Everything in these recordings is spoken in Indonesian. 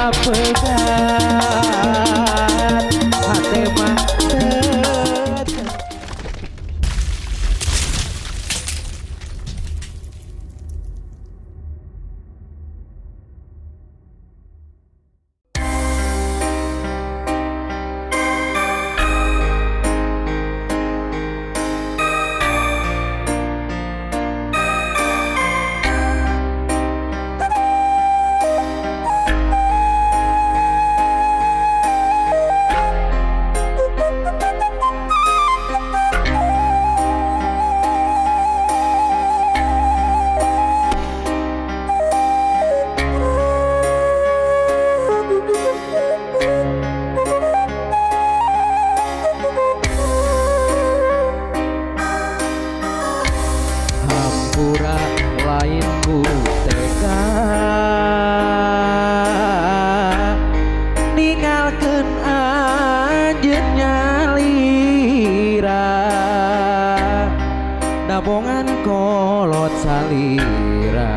papegan hate mah teu. Hampura lain ku tega ninggalkeun anjeun nyalira dabongan kolot salira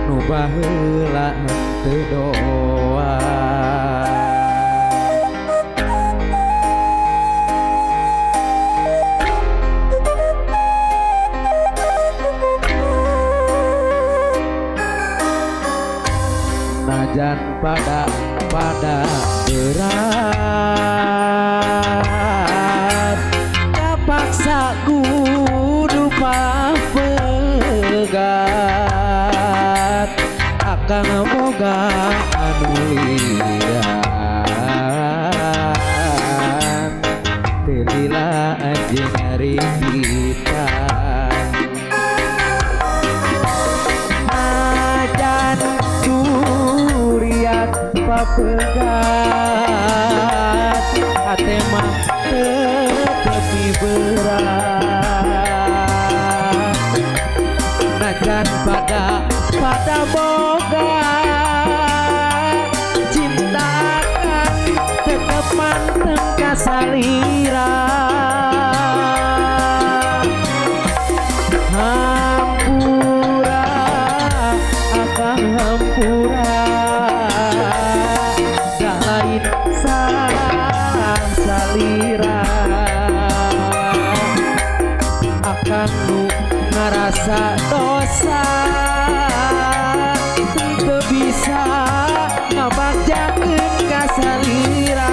nu baheula teu doa. Najan pada berat kapaksa kudu papegat akang boga anu liat teu lila anjeun ngaripitan najan duriat papegat hate mah tepi berat najan pada boga cintakan tetep manteng kasalira hampura akang hampura dah lain sarang salira akan nu ngarasa dosa teu bisa ngabagjakeun ka salira.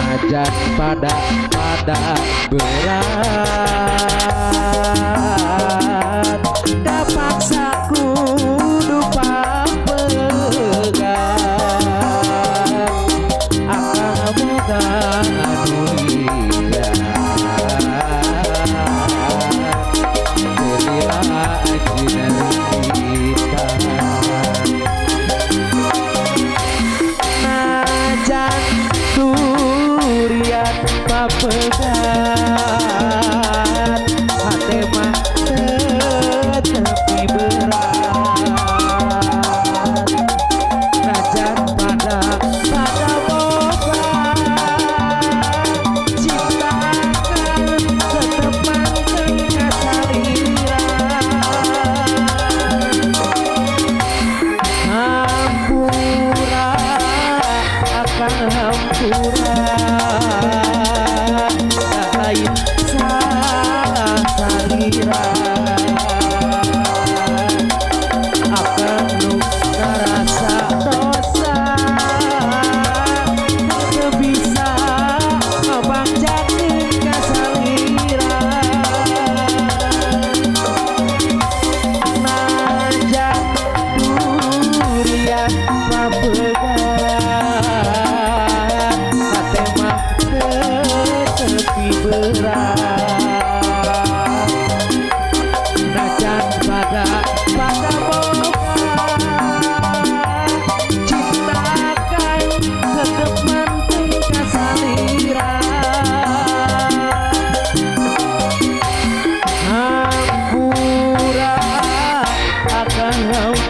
Najan pada berat kapaksa kudu papegat akang boga anu liat teu lila anjeun ngaripitan najan duriat papegat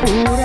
Ure